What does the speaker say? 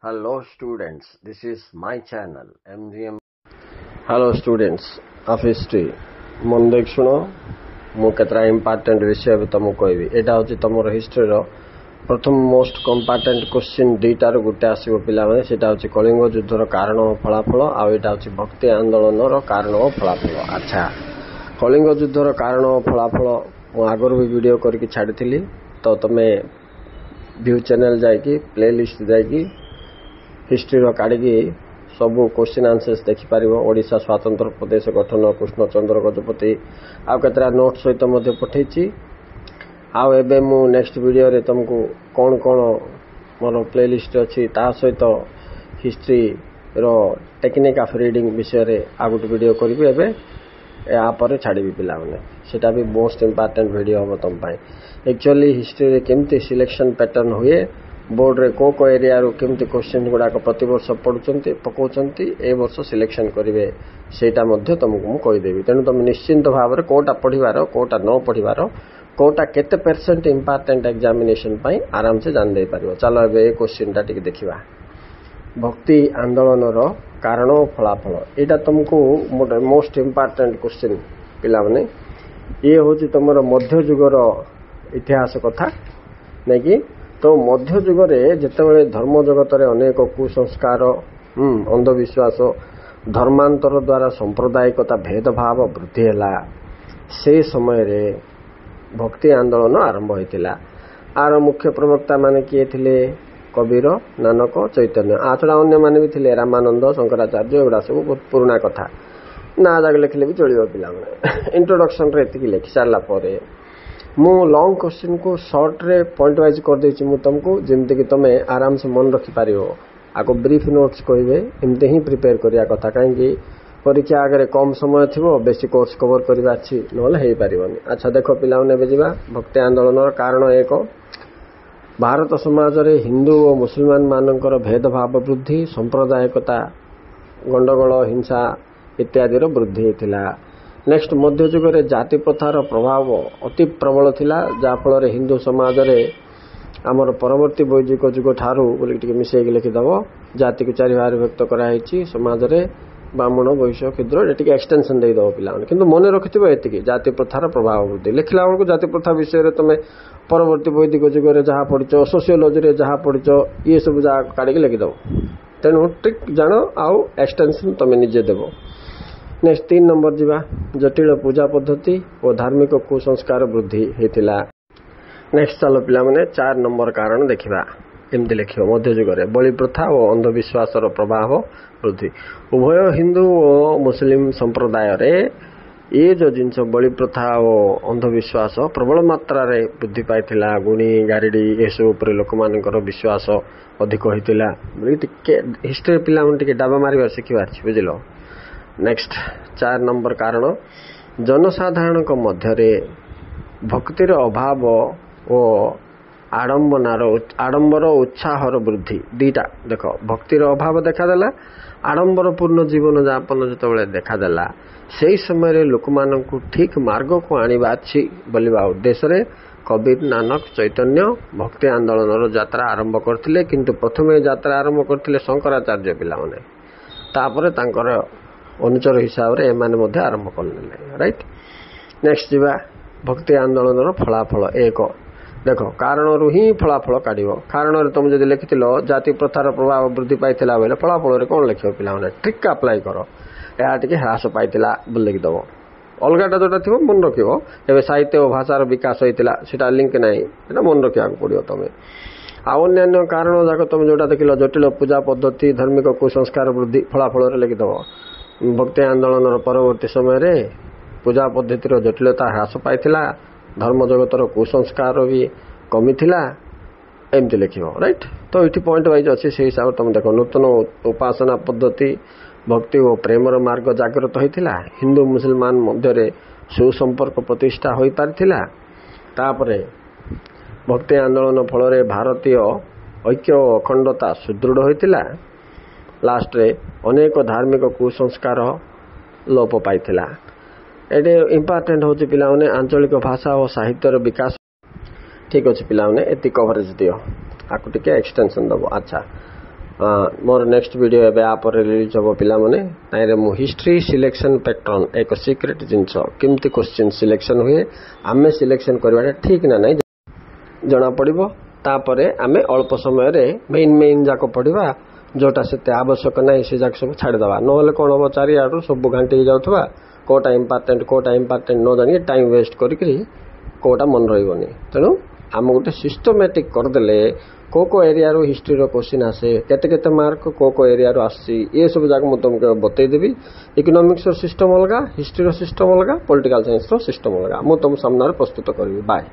Hello students, this is my channel MGM. Hello students of history. मन देख शुण मु केतरा important विषय भी तुमको कहबी। एटा होची तमर हिस्ट्री रो प्रथम मोस्ट कंपार्टेंट क्वेश्चन दुईटार गोटे आसो पिला माने सेटा होची कलिंग युद्धर कारण और फलाफल आ एटा होची भक्ति आंदोलन रो कारण और फलाफल। अच्छा, कलिंग युद्धर कारण और फलाफल मु आगर भी वीडियो करके छाड़ीथिली, तो तमे व्यू चैनल जाइकी प्लेलिस्ट जाइकी हिस्ट्री रो काढ़ी सबू क्वेश्चन आंसर्स देखिपार। ओडिशा स्वतंत्र प्रदेश गठन, कृष्णचंद्र गजपति आउ केतरा नोट सहित मध्य पठेची। आउ एबे मु नेक्स्ट वीडियो रे तुमको कौन कौन मोर प्लेलिस्ट अच्छी ता सहित हिस्ट्री रो टेक्निक ऑफ रीडिंग विषय रे आ गोटे वीडियो करी एबे या पर छाड़ी पिला माने सेटा भी मोस्ट इंपोर्टेंट वीडियो हम तुम पाए। एक्चुअली हिस्ट्री रे केमती सिलेक्शन पैटर्न हुए, बोर्ड रे को एरिया रो केमती क्वेश्चन गुडाक प्रति वर्ष पढुचंती पकाउचंती ए वर्ष सिलेक्शन करिवे सेटा मध्ये तुमको मु कहि देबी। तेनु तुम निश्चिंत भाव रे कोटा पढिबार कोटा न पढिबार कोटा केते परसेंट इंपोर्टेंट एग्जामिनेशन पई आराम से जान दे पारिबो। चलो एबे ए क्वेश्चन टा टिके देखिबा। भक्ति आंदोलन रो कारण और फलाफल एटा तुमको मोस्ट इंपोर्टेंट क्वेश्चन पिला माने। ये होची तमरो मध्य युगर इतिहास कथा नै कि। तो मध्य युगरे जितेबाला धर्म जगत रे अनेक कुसंस्कार, अंधविश्वास, धर्मांतर द्वारा सांप्रदायिकता भेदभाव वृद्धि है, से समय रे भक्ति आंदोलन आरंभ होता। आर मुख्य प्रवक्ता माने किए थिले? कबीर, नानक, चैतन्य। आछड़ा अन्य माने भी थिले, रामानंद, शंकराचार्य। एगुड़ा सब बहुत पुराना कथा, ना जाग लिखले भी चलियो पिला माने। इंट्रोडक्शन रे एतिकी लिखि सारला परे मु लॉन्ग क्वेश्चन को शॉर्ट रे पॉइंट वाइज कर देछि मु तुमको, जेमते कि तमे आराम से मन रखि पारियो। आको ब्रीफ नोट्स कहबे एमते ही प्रिपेयर करिया कथा, काहे कि परीक्षा आगे कम समय थिबो, बेसी कोर्स कवर करिबा अछि नहले हेई पारिबोनी। अच्छा देखो पिला माने बेजिबा भक्ति आंदोलन कारण एक, भारत समाज रे हिंदू और मुसलमान मानकर भेदभाव वृद्धि, सांप्रदायिकता, गंडगोल, हिंसा इत्यादि रो वृद्धि हेतिला। नेक्स्ट मध्य युग जाति प्रथार प्रभाव अति प्रबल थिला, जा फल हिंदू समाज रे आमर परवर्ती वैदिक युग ठारू बोली टिके मिसेक लिखिदब जाति को चारि भाग व्यक्त कराई समाज रे ब्राह्मण, वैश्य, क्षुद्र ये एक्सटेंशन दे दब पिला। किंतु मन रखिथिबो एतिकी जाति प्रथार प्रभाव वृद्धि लिखला बेलू जाति प्रथा विषय रे तमे परवर्ती वैदिक युग रे जहाँ पढ़िच, सोशियोलॉजी रे जहाँ पढ़िच, ये सब जहाँ काढ़ी लिखिदब। तेणु ट्रिक जान आउ एक्सटेंशन तमे निजे देव। नेक्स्ट 3 नंबर जीवा, जटिल पूजा पद्धति और धार्मिक कुसंस्कार वृद्धि हेतिला। नेक्स्ट चलो पिला माने 4 नंबर कारण देखिबा। एमती लिखियो मध्य युग रे बलि प्रथा और अंधविश्वास प्रभाव वृद्धि। उभय हिंदू और मुस्लिम संप्रदाय रे ये जो जिनस बलि प्रथा और अंधविश्वास प्रबल मात्रा रे वृद्धि पाइथिला। गुणी, गारिडी ये सब ऊपर लोक मानकर विश्वास अधिक होइतिला। टिके हिस्ट्री पिला मन टिके डाबा मारिबा सिखिबा अछि, बुझिलो। नेक्स्ट 4 नंबर कारण, जनसाधारण मध्य भक्तिर अभाव और आडंबर उत्साहर वृद्धि। दीटा देख, भक्तिर अभाव देखादेला, आडंबरपूर्ण जीवन यापन जो देखादेला, से समय रे लोक मानकु ठीक मार्ग को आनिबा अछि बोलिबा उद्देश्य रे कबीर, नानक, चैतन्य भक्ति आंदोलन यात्रा आरंभ करथिले। किंतु प्रथमे यात्रा आरंभ करथिले शंकराचार्य पिला माने, तापरे तांकर अनुचर हिसाब रे एमाने मध्ये आरंभ करले। राइट। नेक्स्ट जीवा, भक्ति आंदोलन फलाफल एक। देखो कारण रु ही फलाफल काढ़। कारण रे तुम जदि लिखिथिलो जाति प्रथार प्रभाव वृद्धि पाइथिला बेले फलाफल रे कोन लिखियो पिला माने? ट्रिक अप्लाई करो। या टिके ह्रास पाइथिला बोल लिख दबो। अलगाटा जोटा थिबो मन रखिबो। एबे साहित्य और भाषार विकास होइतिला सेटा लिंक नाही, एटा मन रखिया पड़ियो तमे। आ अन्य कारण जाक तुम जोटा देखिलो जटिल पूजा पद्धति, धार्मिक कुसंस्कार वृद्धि फलाफल रे लिख दबो। भक्ति आंदोलन परवर्ती समय रे पूजा पद्धति जटिलता ह्रास पाइथिला, धर्म जगतर कुसंस्कार भी कमी थिला, एमती लिखिबो। राइट। तो ये पॉइंट वाइज अच्छे से हिसाब तुम देख, नूतन उपासना पद्धति, भक्ति और प्रेमर मार्ग जागृत होइथिला, हिंदू मुसलमान मध्य सुसंपर्क प्रतिष्ठा होई पारिथिला। तापरे भक्ति आंदोलन फल रे भारतीय ऐक्य और अखंडता सुदृढ़ होइथिला। लास्ट रे अनेक धार्मिक कुसंस्कार लोप पाइथिला। एटे इंपोर्टेंट होची पिला माने आंचलिक भाषा और साहित्यर विकास। ठीक अच्छे पिला माने एति कवरेज दियो, आकु टिके एक्सटेंशन दबो। अच्छा मोर नेक्स्ट वीडियो एबे आप रिलीज हम पाने ताइरे मु हिस्ट्री सिलेक्शन पैटर्न एक सीक्रेट जिनस केमती क्वेश्चन सिलेक्शन हुए आमे सिलेक्शन करवाटा ठीक ना नहीं जना पड़िबो तापरे आमे अल्प समय रे मेन जाक पढ़िबा जोटा से आवश्यक नहीं से जाक सब छाड़देवा नहले कौन हम चारियाडू सब घाटी जाऊा कोटा इम्पोर्टेंट न जानी टाइम वेस्ट करी कोटा मन रही तेणु आम गोटे सिस्टमेटिक करदे को एरिया रो हिस्ट्री रो क्वेश्चन आसे केते मार्क को एरिया रो आसी ये सब जाक मु तुमको बतईदेवी इकोनॉमिक्स रो सिस्टम अलग हिस्ट्री रो सिस्टम अलग पॉलिटिकल साइंस रो सिस्टम अलग मु तुम सामने प्रस्तुत करी बाय।